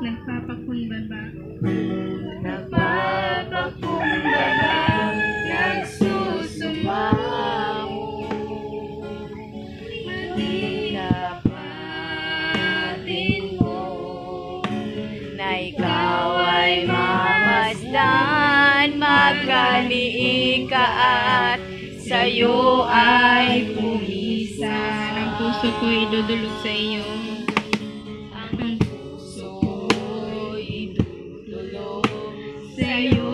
Nagpapakumbaba. Nagpapakumbaba, nagsusumamo. Dinapatin mo na ikaw ay mamasdan, magkaliig ka at sa'yo ay pumisa. Ang puso ko idudulog sa iyo. Ang puso ko'y dudulog sa'yo.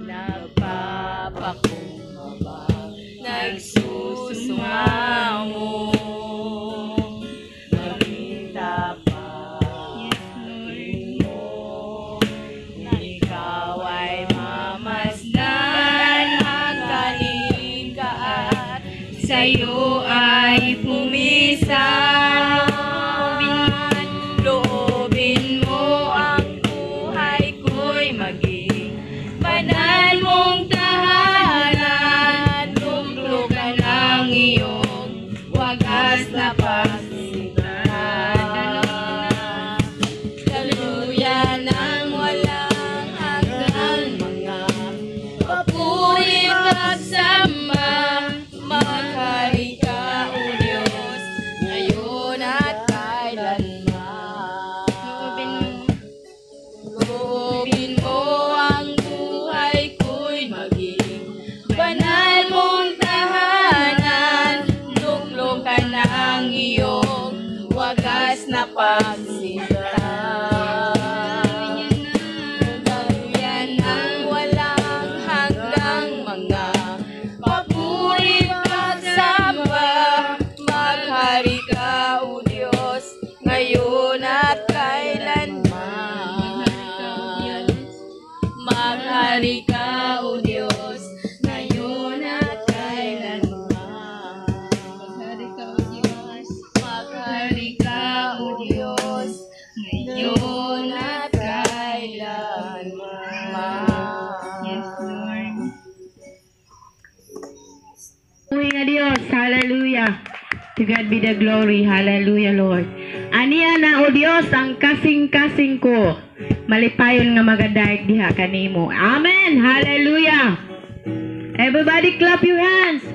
Nagpapakumbaba, nagsusumamo. Makita pa mo na ikaw ay mamasdan, magkaliig ka at sa'yo ay pumisan. Loobin mo ang buhay ko'y maging banal mong tahanan. Luglugan ang iyong wagas na pagsigahan. Daluyan ang walang hanggang mga papuri pagsamba. Maghari ka, O Diyos, ngayon at kailanman. Loobin mo ang buhay ko'y maging banal mong tahanan. Luglugan ang iyong wagas na pagsinta. Daluyan ang walang hanggang mga papuri pagsamba. Maghari ka, O Diyos, ngayon at kailanman. Maghari ka, O Diyos, ngayon at kailanman. Maghari ka, O Diyos. Maghari ka, O Diyos, ngayon at kailanman. Yes, Lord. Uy nga Dios, hallelujah. To God be the glory, hallelujah Lord. Aniya na o Dios ang kasing-kasing ko. Malipayon nga magadayag diha kanimo. Amen, hallelujah. Everybody clap your hands.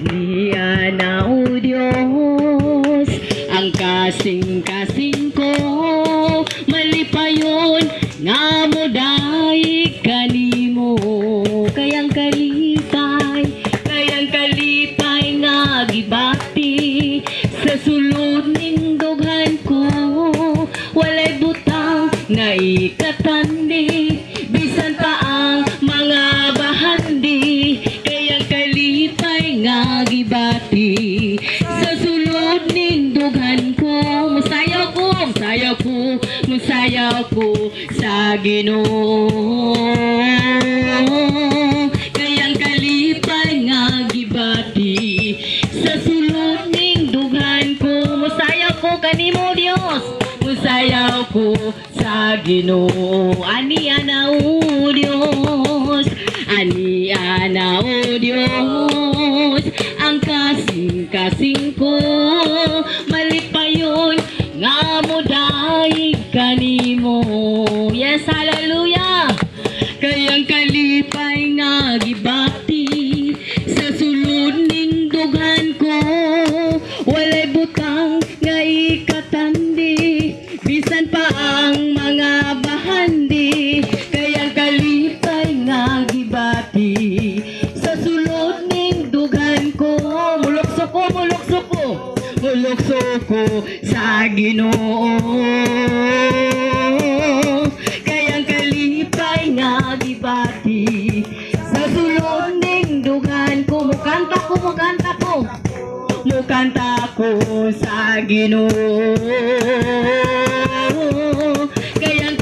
Aniya na o Dios ang kasing-kasing ko. Malipayon nga mo daig kanimo. Kayang kalipay nga gibati sa sulod ning dughan ko. Walay butang nga ikatandi, bisan pa ang mga bahandi. Kayang kalipay nga gibati sa sulod ning dughan ko. Musayaw ko sa Ginoo. Kayang kalipay nga gibati sa sulod ning dughan ko. Musayaw ko kanimo Dios, musayaw ko sa Ginoo. Aniya na o Dios, aniya na o Dios ang kasing-kasing ko. Malipayon nga mo daig kanimo. Yes, hallelujah. Kayang kalipay nga gibati sa sulod ning dughan ko. Walay butang nga ikatandi, bisan pa ang mga bahandi. Kayang kalipay nga gibati sa sulod ning dughan ko. Mulokso ko sa Ginoo. Kayang kalipay nga gibati sa sulod ning dughan ko. Mukanta ko, sa Ginoo. Kayang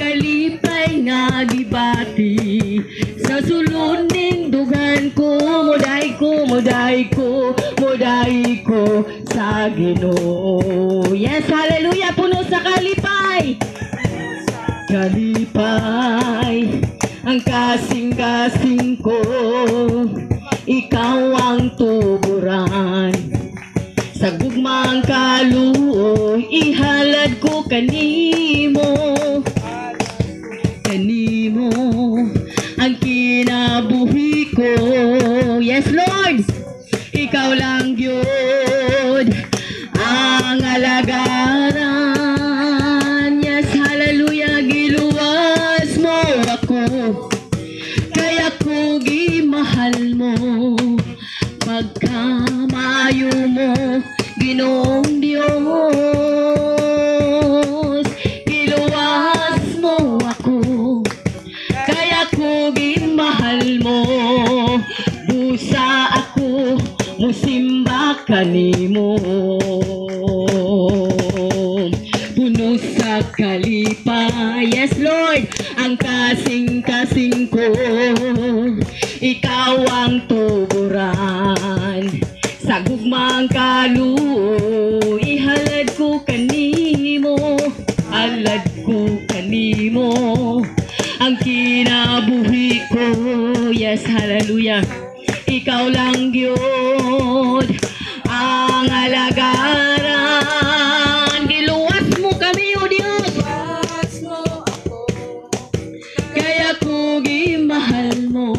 Ginoo. Yes, hallelujah, puno sa kalipay. Kalipay, ang kasing-kasing ko, ikaw ang tuburan. Sa gugmang kaluoy, ihalad ko kanimo. Kanimo, ang kinabuhi ko. Yes, Lord, ikaw lang Diyod, ang alagaran. Yes, hallelujah, giluwas mo ako, kaya ko gimahal mo. Pagkamayo mo, Ginoong Diyos, giluwas mo ako, kaya ko gimahal mo. Busa ako, musimba kanimo. Puno sa kalipay, yes Lord, ang kasing-kasing ko, ikaw ang tuburan. Sa gugmang kaluoy, ihalad ko kanimo. Halad ko kanimo, ang kinabuhi ko. Yes, hallelujah, ikaw lang Diyod, ang alagaran. Giluwas mo kami, O Diyos, kaya ko gimahal mo.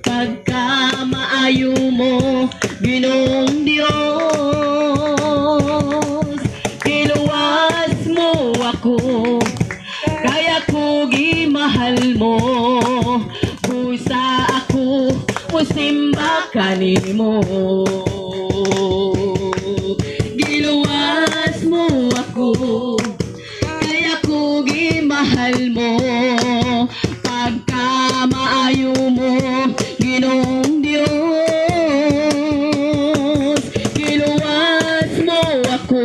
Pagkamaayo mo, Ginoong Diyos, giluwas mo ako, kaya ko gimahal mo. Busa ako, musimba kanimo. Giluwas mo ako, kaya ko gimahal mo. Pagkamaayo mo, Ginoong Diyos, giluwas mo ako,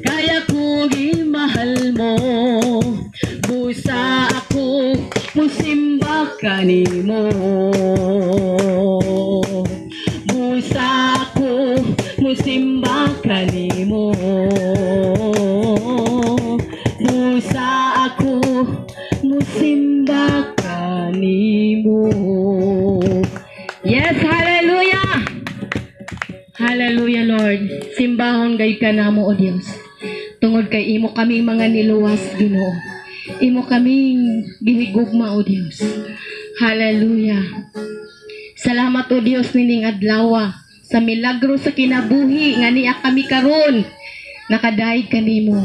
kaya ko gimahal mo. Busa ako, musimba kanimo. Busa ako, musimba kanimo. Busa ako, musimba kanimo. Yes, hallelujah! Hallelujah, Lord. Simbahon gay ka namo, O Dios. Tungod kay imo kaming mga niluwas, Ginoo. Imo kaming gihigugma, O Dios. Hallelujah. Salamat, O Dios, nining adlaw sa milagro sa kinabuhi nga niya kami karon. Nakadayeg kanimo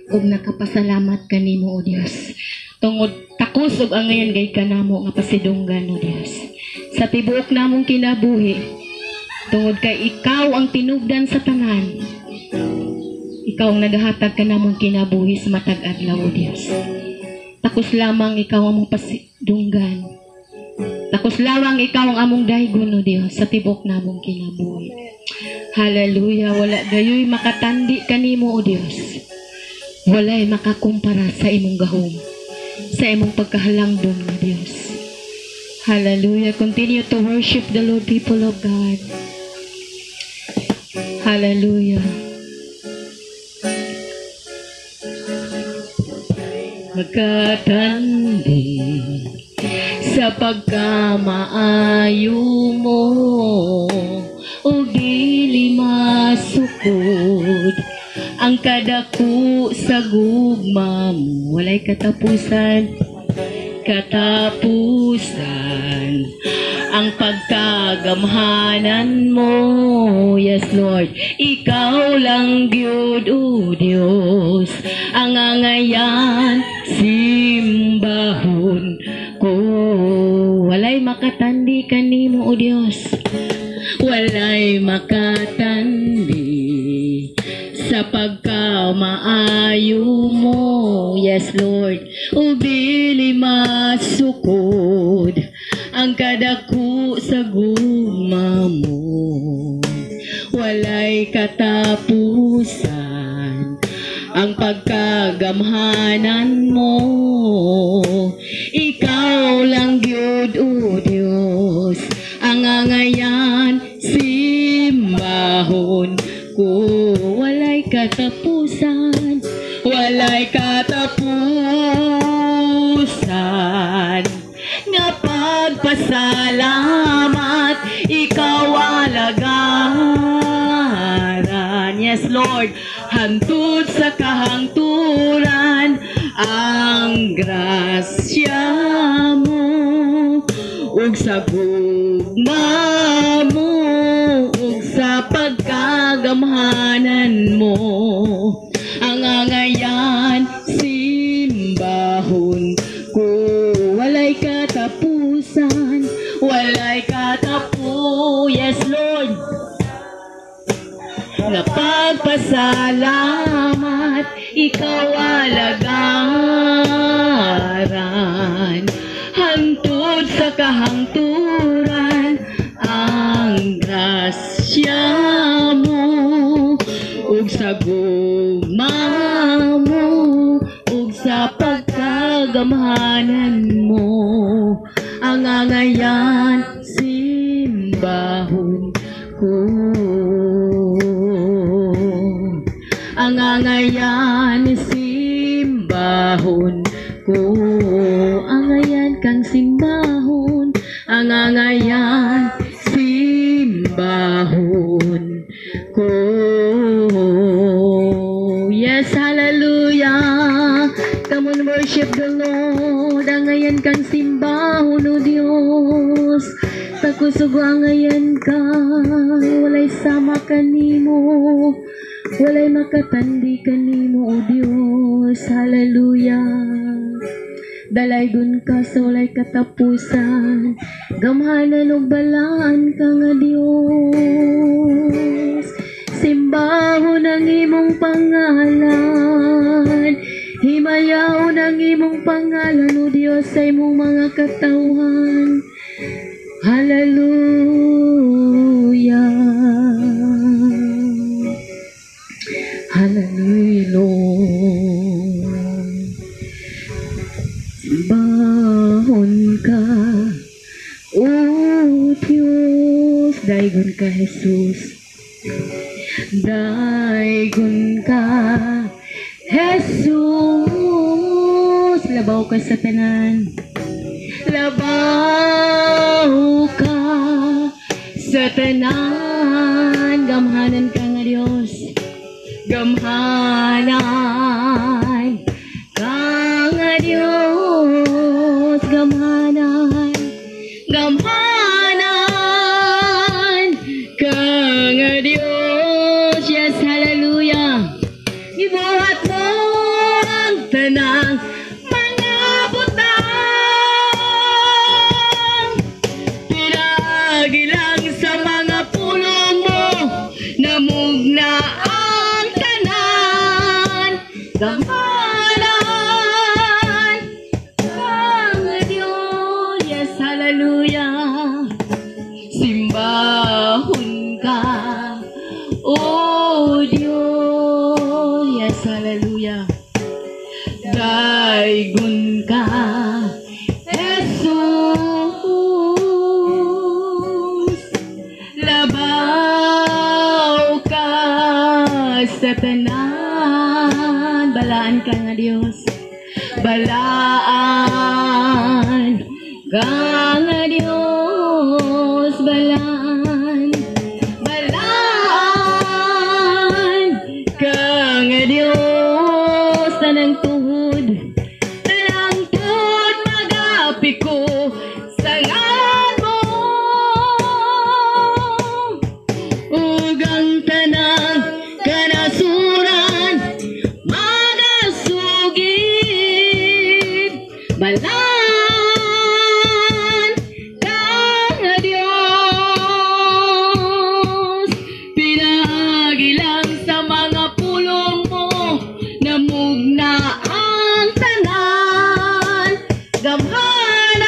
ug nakapasalamat kanimo, O Dios. Tungod takos ug angayon gay kanamo nga pasidunggan, O Dios. Sa tibuok namong kinabuhi, tungod kay ikaw ang tinubdan sa tanan. Ikaw ang nagahatag ka namong kinabuhi sa matag adlaw, O Dios. Takos lamang ikaw ang among pasidunggan. Takos lamang ikaw ang among daygon, O Dios, sa tibok namong kinabuhi. Hallelujah. Wala gayoy makatandi kanimo, O Dios. Walay makakumpara sa imong gahom, sa imong pagkahalangdon, O Dios. Hallelujah. Continue to worship the Lord, people of God. Hallelujah. Magkatandi sa pagkamaayo mo, o dili masukod ang kadako sa gugma mo. Walay katapusan, katapusan ang pagkagamhanan mo. Yes, Lord, ikaw lang Diyod, O Diyos, ang angayan simbahon ko. Walay makatandi kanimo, O Diyos. Walay makatandi sa pagkamaayo mo. Yes, Lord, o dili masukod ang kadako sa gugma mo. Walay katapusan ang pagkagamhanan mo. Ikaw lang Diyod, O Diyos, ang angayan simbahon walay katapusan nga pagpasalamat ikaw alagaran. Yes Lord, hantod sa kahangturan ang grasya mo ug sa gugma mo ug sa pagkagamhanan mo ang angayan simbahon ko walay katapusan yes Lord na pagpasalamat ikaw alagaran hantod sa kahangturan ang grasya mo ug sa gugma mo ug sa pagkagamhanan mo ang angayan simbahon ko ang angayan simbahon ko angayan kang simbahon ang angayan simbahon ko. Yes, hallelujah. Come on, worship the Lord. Angayan kang simbahon, O Diyos. Takusugo angayan ka. Walay sama kanimo. Walay makatandi kanimo, O Diyos. Hallelujah. Dalaygon ka sa walay katapusan. Gamhanan ug balaan ka nga Dios. Simbahon ang imong pangalan. Himayaw ang imong pangalan, O Dios, sa imong mga katawhan. Hallelujah. Hallelujah, Lord. Simbahon ka, O Diyos. Daigon ka, Jesus. Daigon ka, Jesus. Labaw ka sa tanan. Labaw ka sa tanan. Gamhanan ka nga Diyos. Gamhanan ka nga Diyos. Gamhanan. Gamhanan ka nga Diyos. Yes, hallelujah. Ibuhat mo ang tanang mga butang. Pinagilang sa mga pulong mo. Namugna ang tanan. Gamhanan ka nga Diyos. Yes, hallelujah. Simbahon ka, O Diyos. Yes, hallelujah. Daigon ka, Jesus. Labaw ka sa tanan. Balaan ka nga Diyos. Balaan ka nga Diyos. Balaan. Balaan ka nga Diyos. Tanang tuhod. Tanang tuhod magapi ko sa ngan mo. Ugang tanang kanasuran magasugid. Balaan ka nga Diyos. Pinagilang sa mga pulong mo. Namugna ang tanan. Gamhanan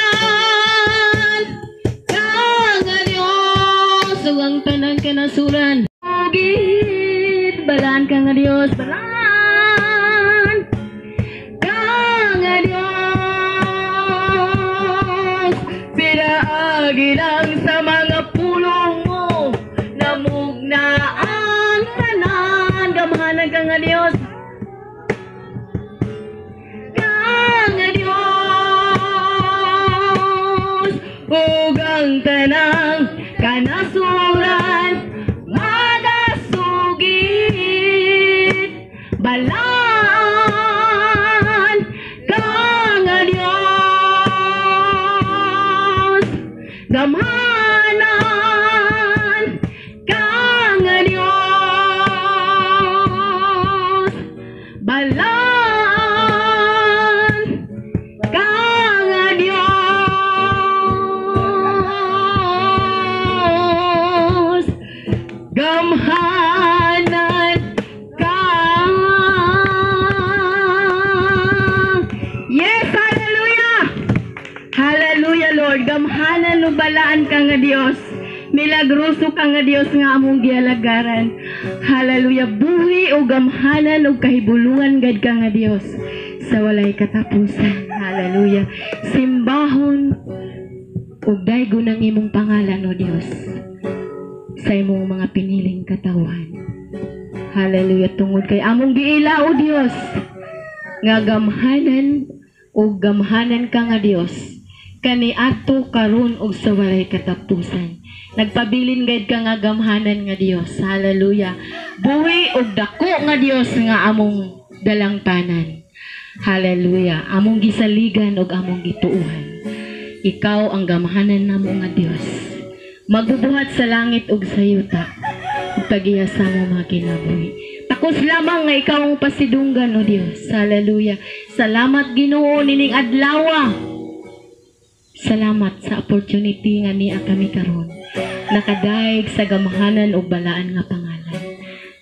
ka nga Diyos. Ugang tanan kanasuran sugid. Balaan ka nga Diyos. Balaan ka nga Diyos. Pinagilang sa mga pulong mo. Namugna ang tanan. Gamhanan ka nga Diyos. ug ang tanang kanasuran magasugid balaan kang Dios gamhanan kang Dios balaan kang Dios gamhanan kang yes hallelujah hallelujah Lord gamhanan no balaan ka nga Dios milagroso ka nga Dios nga among gialagaran hallelujah buhi o gamhanan o kahibulungan gad ka nga Dios sa walay katapusan hallelujah simbahon ug daygo ng imong pangalan o Dios sa imong mga piniling katawan hallelujah tungod kay among giila o Dios nga gamhanan o gamhanan ka nga Dios kaniadto karon og sa walay katapusan nagpabilin gayud ka nga gamhanan nga Dios hallelujah buhi og dako nga Dios nga among dalangtanan hallelujah among gisaligan og among gituuhan ikaw ang gamhanan namo nga Dios magbubuhat sa langit ug sa yuta ug pagiya sa mo mga kinabuhi takos lamang nga ikaw ang pasidunggan o Dios hallelujah salamat Ginoo nining adlaw salamat sa opportunity nga niya kami karon nakadaig sa gamhanan ug balaan nga pangalan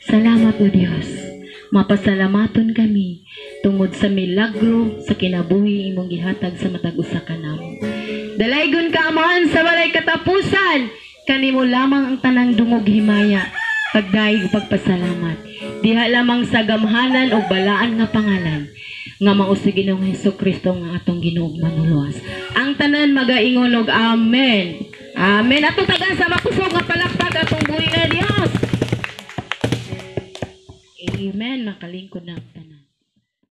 salamat o Dios mapasalamaton kami tungod sa milagro sa kinabuhi imong gihatag sa matag usa ka namo dalaygon ka amahan sa walay katapusan kanimo lamang ang tanang dungog himaya pagdaig pagpasalamat diha lamang sa gamhanan ug balaan nga pangalan nga mausig Ginoong Hesukristo nga atong Ginoong manuluwas ang tanan magaingon og amen amen atong tagan sa makusog nga palakpak atong buhi nga Dios amen makalingkod na